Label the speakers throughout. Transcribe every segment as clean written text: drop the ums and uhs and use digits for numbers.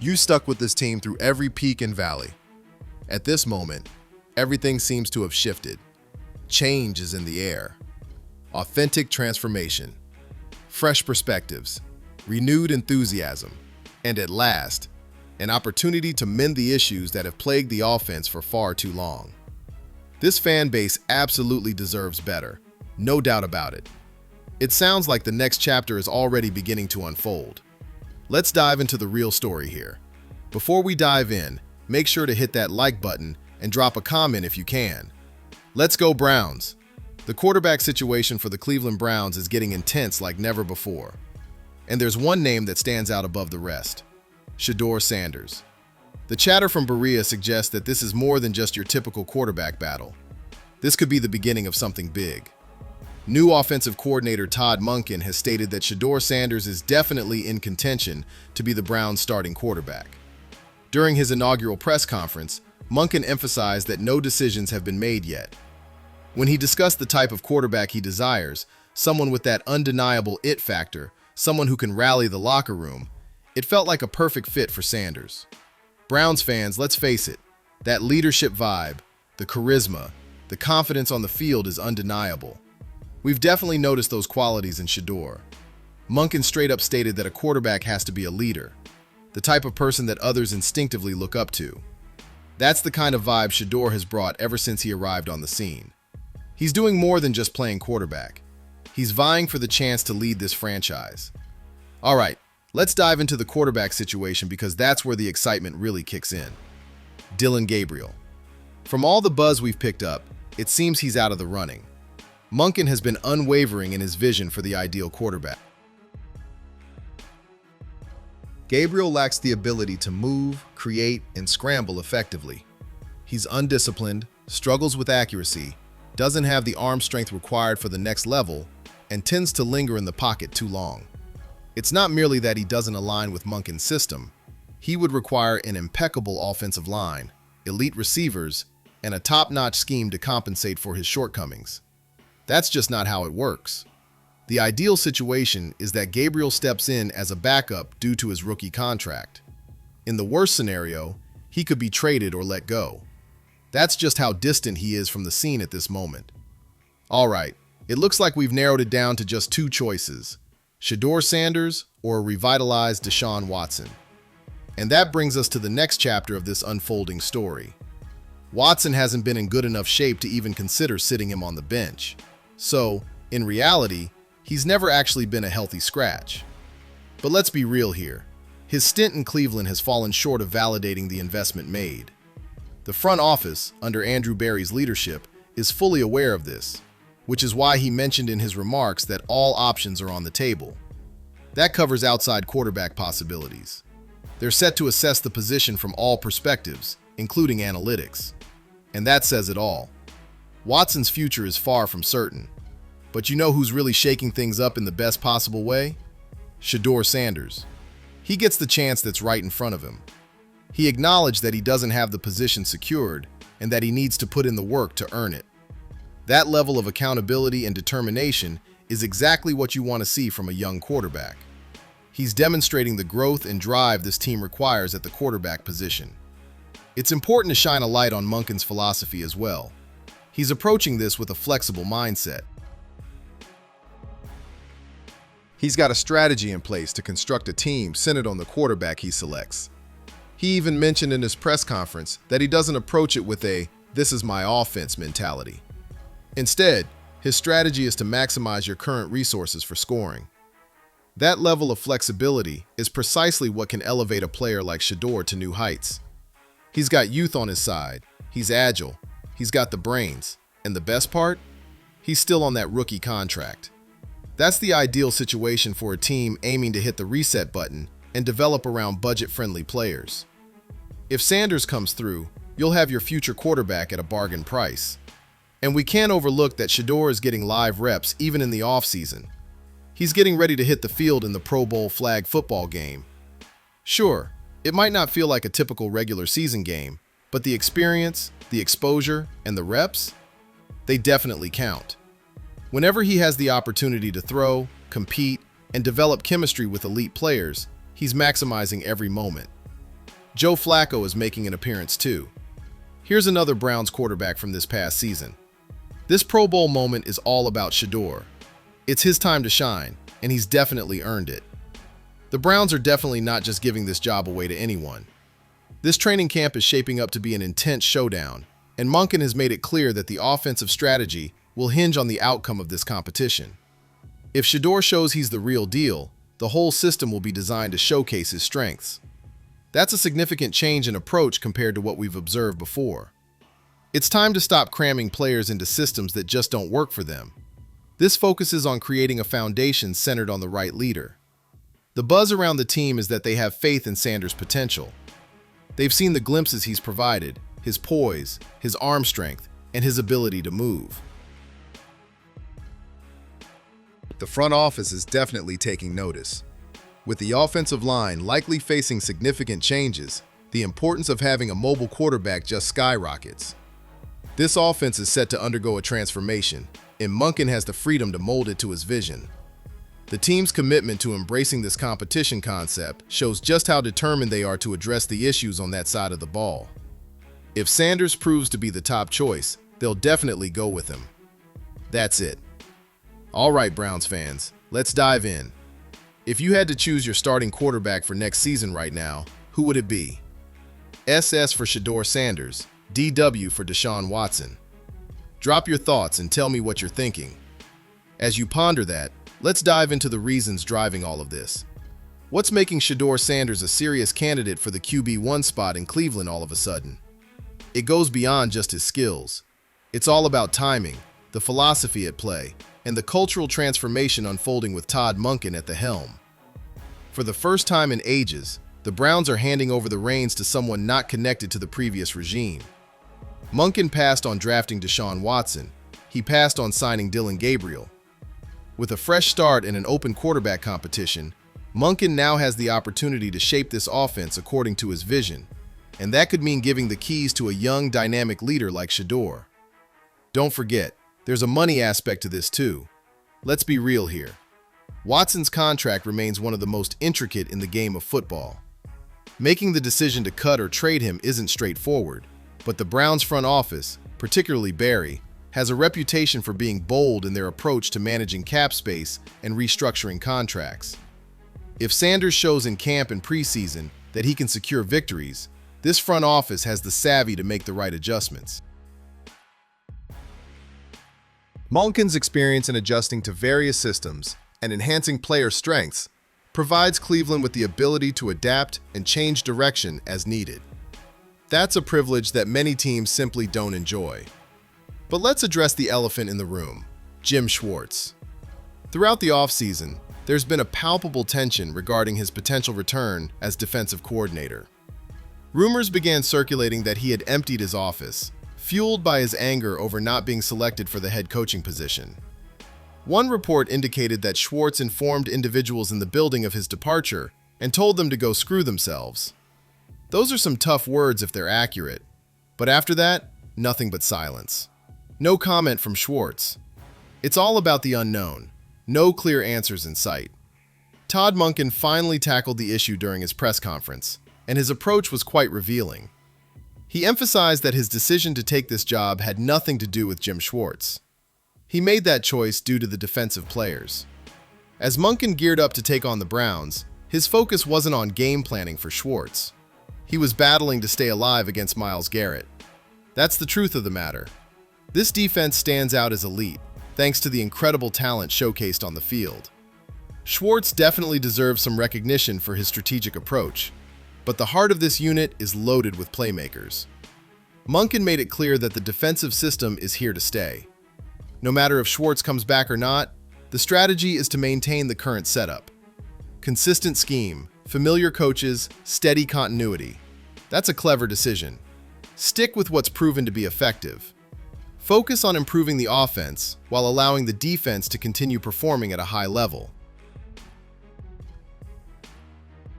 Speaker 1: You stuck with this team through every peak and valley. At this moment, everything seems to have shifted. Change is in the air. Authentic transformation, fresh perspectives, renewed enthusiasm, and at last, an opportunity to mend the issues that have plagued the offense for far too long. This fan base absolutely deserves better, no doubt about it. It sounds like the next chapter is already beginning to unfold. Let's dive into the real story here. Before we dive in, make sure to hit that like button and drop a comment if you can. Let's go Browns! The quarterback situation for the Cleveland Browns is getting intense like never before. And there's one name that stands out above the rest: Shadour Sanders. The chatter from Berea suggests that this is more than just your typical quarterback battle. This could be the beginning of something big. New offensive coordinator Todd Monken has stated that Shadour Sanders is definitely in contention to be the Browns' starting quarterback. During his inaugural press conference, Monken emphasized that no decisions have been made yet. When he discussed the type of quarterback he desires, someone with that undeniable it factor, someone who can rally the locker room, it felt like a perfect fit for Sanders. Browns fans, let's face it, that leadership vibe, the charisma, the confidence on the field is undeniable. We've definitely noticed those qualities in Shadour. Monken straight up stated that a quarterback has to be a leader, the type of person that others instinctively look up to. That's the kind of vibe Shadour has brought ever since he arrived on the scene. He's doing more than just playing quarterback. He's vying for the chance to lead this franchise. All right, let's dive into the quarterback situation because that's where the excitement really kicks in. Gabriel. From all the buzz we've picked up, it seems he's out of the running. Monken has been unwavering in his vision for the ideal quarterback. Gabriel lacks the ability to move, create, and scramble effectively. He's undisciplined, struggles with accuracy, doesn't have the arm strength required for the next level, and tends to linger in the pocket too long. It's not merely that he doesn't align with Monken's system. He would require an impeccable offensive line, elite receivers, and a top-notch scheme to compensate for his shortcomings. That's just not how it works. The ideal situation is that Gabriel steps in as a backup due to his rookie contract. In the worst scenario, he could be traded or let go. That's just how distant he is from the scene at this moment. All right, it looks like we've narrowed it down to just two choices: Shadour Sanders or a revitalized Deshaun Watson. And that brings us to the next chapter of this unfolding story. Watson hasn't been in good enough shape to even consider sitting him on the bench. So, in reality, he's never actually been a healthy scratch. But let's be real here. His stint in Cleveland has fallen short of validating the investment made. The front office, under Andrew Berry's leadership, is fully aware of this, which is why he mentioned in his remarks that all options are on the table. That covers outside quarterback possibilities. They're set to assess the position from all perspectives, including analytics. And that says it all. Watson's future is far from certain. But you know who's really shaking things up in the best possible way? Shadour Sanders. He gets the chance that's right in front of him. He acknowledged that he doesn't have the position secured and that he needs to put in the work to earn it. That level of accountability and determination is exactly what you want to see from a young quarterback. He's demonstrating the growth and drive this team requires at the quarterback position. It's important to shine a light on Monken's philosophy as well. He's approaching this with a flexible mindset. He's got a strategy in place to construct a team centered on the quarterback he selects. He even mentioned in his press conference that he doesn't approach it with a "this is my offense" mentality. Instead, his strategy is to maximize your current resources for scoring. That level of flexibility is precisely what can elevate a player like Shadour to new heights. He's got youth on his side, he's agile, he's got the brains, and the best part? He's still on that rookie contract. That's the ideal situation for a team aiming to hit the reset button and develop around budget-friendly players. If Sanders comes through, you'll have your future quarterback at a bargain price. And we can't overlook that Shadour is getting live reps even in the offseason. He's getting ready to hit the field in the Pro Bowl flag football game. Sure, it might not feel like a typical regular season game, but the experience, the exposure, and the reps, they definitely count. Whenever he has the opportunity to throw, compete, and develop chemistry with elite players, he's maximizing every moment. Joe Flacco is making an appearance too. Here's another Browns quarterback from this past season. This Pro Bowl moment is all about Shadour. It's his time to shine, and he's definitely earned it. The Browns are definitely not just giving this job away to anyone. This training camp is shaping up to be an intense showdown, and Monken has made it clear that the offensive strategy will hinge on the outcome of this competition. If Shadour shows he's the real deal, the whole system will be designed to showcase his strengths. That's a significant change in approach compared to what we've observed before. It's time to stop cramming players into systems that just don't work for them. This focuses on creating a foundation centered on the right leader. The buzz around the team is that they have faith in Sanders' potential. They've seen the glimpses he's provided, his poise, his arm strength, and his ability to move.
Speaker 2: The front office is definitely taking notice. With the offensive line likely facing significant changes, the importance of having a mobile quarterback just skyrockets. This offense is set to undergo a transformation, and Monken has the freedom to mold it to his vision. The team's commitment to embracing this competition concept shows just how determined they are to address the issues on that side of the ball. If Sanders proves to be the top choice, they'll definitely go with him. That's it. All right, Browns fans, let's dive in. If you had to choose your starting quarterback for next season right now, who would it be? SS for Shadour Sanders, DW for Deshaun Watson. Drop your thoughts and tell me what you're thinking. As you ponder that, let's dive into the reasons driving all of this. What's making Shadour Sanders a serious candidate for the QB1 spot in Cleveland all of a sudden? It goes beyond just his skills. It's all about timing, the philosophy at play, and the cultural transformation unfolding with Todd Monken at the helm. For the first time in ages, the Browns are handing over the reins to someone not connected to the previous regime. Monken passed on drafting Deshaun Watson. He passed on signing Gabriel. With a fresh start and an open quarterback competition, Monken now has the opportunity to shape this offense according to his vision, and that could mean giving the keys to a young, dynamic leader like Shadour. Don't forget, there's a money aspect to this too. Let's be real here. Watson's contract remains one of the most intricate in the game of football. Making the decision to cut or trade him isn't straightforward, but the Browns front office, particularly Barry, has a reputation for being bold in their approach to managing cap space and restructuring contracts. If Sanders shows in camp and preseason that he can secure victories, this front office has the savvy to make the right adjustments. Monken's experience in adjusting to various systems and enhancing player strengths provides Cleveland with the ability to adapt and change direction as needed. That's a privilege that many teams simply don't enjoy. But let's address the elephant in the room, Jim Schwartz. Throughout the offseason, there's been a palpable tension regarding his potential return as defensive coordinator. Rumors began circulating that he had emptied his office, fueled by his anger over not being selected for the head coaching position. One report indicated that Schwartz informed individuals in the building of his departure and told them to go screw themselves. Those are some tough words if they're accurate, but after that, nothing but silence. No comment from Schwartz. It's all about the unknown. No clear answers in sight. Todd Monken finally tackled the issue during his press conference, and his approach was quite revealing. He emphasized that his decision to take this job had nothing to do with Jim Schwartz. He made that choice due to the defensive players. As Monken geared up to take on the Browns, his focus wasn't on game planning for Schwartz. He was battling to stay alive against Myles Garrett. That's the truth of the matter. This defense stands out as elite, thanks to the incredible talent showcased on the field. Schwartz definitely deserves some recognition for his strategic approach, but the heart of this unit is loaded with playmakers. Monken made it clear that the defensive system is here to stay. No matter if Schwartz comes back or not, the strategy is to maintain the current setup. Consistent scheme, familiar coaches, steady continuity. That's a clever decision. Stick with what's proven to be effective. Focus on improving the offense while allowing the defense to continue performing at a high level.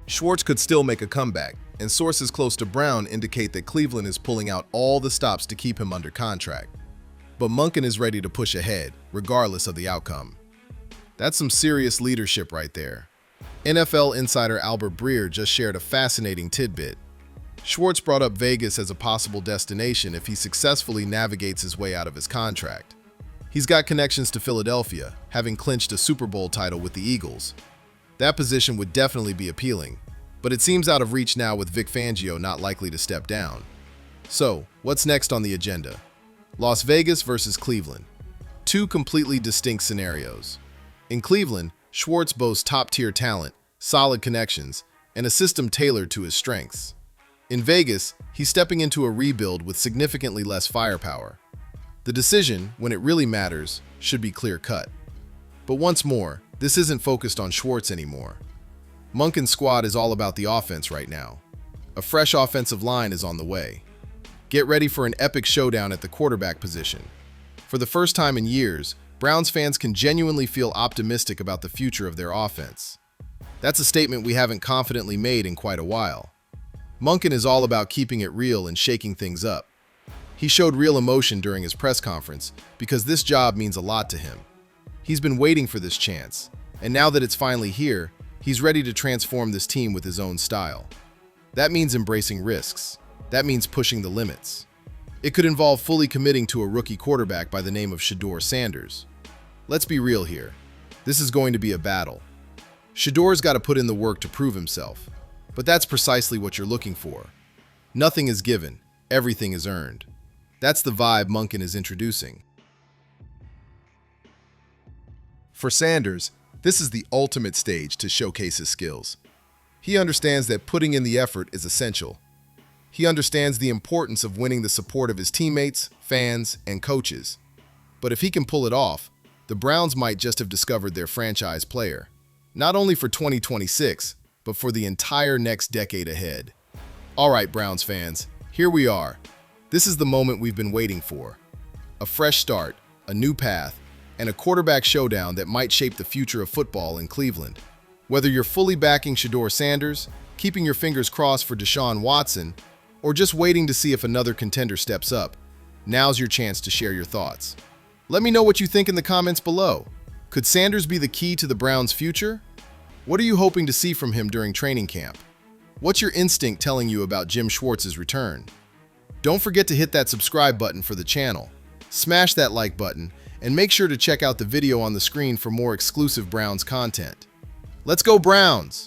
Speaker 1: Schwartz could still make a comeback, and sources close to Brown indicate that Cleveland is pulling out all the stops to keep him under contract. But Monken is ready to push ahead, regardless of the outcome. That's some serious leadership right there. NFL insider Albert Breer just shared a fascinating tidbit. Schwartz brought up Vegas as a possible destination if he successfully navigates his way out of his contract. He's got connections to Philadelphia, having clinched a Super Bowl title with the Eagles. That position would definitely be appealing, but it seems out of reach now with Vic Fangio not likely to step down. So, what's next on the agenda? Las Vegas versus Cleveland. Two completely distinct scenarios. In Cleveland, Schwartz boasts top-tier talent, solid connections, and a system tailored to his strengths. In Vegas, he's stepping into a rebuild with significantly less firepower. The decision, when it really matters, should be clear-cut. But once more, this isn't focused on Schwartz anymore. Monken's squad is all about the offense right now. A fresh offensive line is on the way. Get ready for an epic showdown at the quarterback position. For the first time in years, Browns fans can genuinely feel optimistic about the future of their offense. That's a statement we haven't confidently made in quite a while. Monken is all about keeping it real and shaking things up. He showed real emotion during his press conference because this job means a lot to him. He's been waiting for this chance, and now that it's finally here, he's ready to transform this team with his own style. That means embracing risks. That means pushing the limits. It could involve fully committing to a rookie quarterback by the name of Shadour Sanders. Let's be real here. This is going to be a battle. Shadour's got to put in the work to prove himself, but that's precisely what you're looking for. Nothing is given, everything is earned. That's the vibe Monken is introducing.
Speaker 2: For Sanders, this is the ultimate stage to showcase his skills. He understands that putting in the effort is essential. He understands the importance of winning the support of his teammates, fans, and coaches. But if he can pull it off, the Browns might just have discovered their franchise player. Not only for 2026, but for the entire next decade ahead. All right, Browns fans, here we are. This is the moment we've been waiting for. A fresh start, a new path, and a quarterback showdown that might shape the future of football in Cleveland. Whether you're fully backing Shadour Sanders, keeping your fingers crossed for Deshaun Watson, or just waiting to see if another contender steps up, now's your chance to share your thoughts. Let me know what you think in the comments below. Could Sanders be the key to the Browns' future? What are you hoping to see from him during training camp? What's your instinct telling you about Jim Schwartz's return? Don't forget to hit that subscribe button for the channel. Smash that like button, and make sure to check out the video on the screen for more exclusive Browns content. Let's go Browns!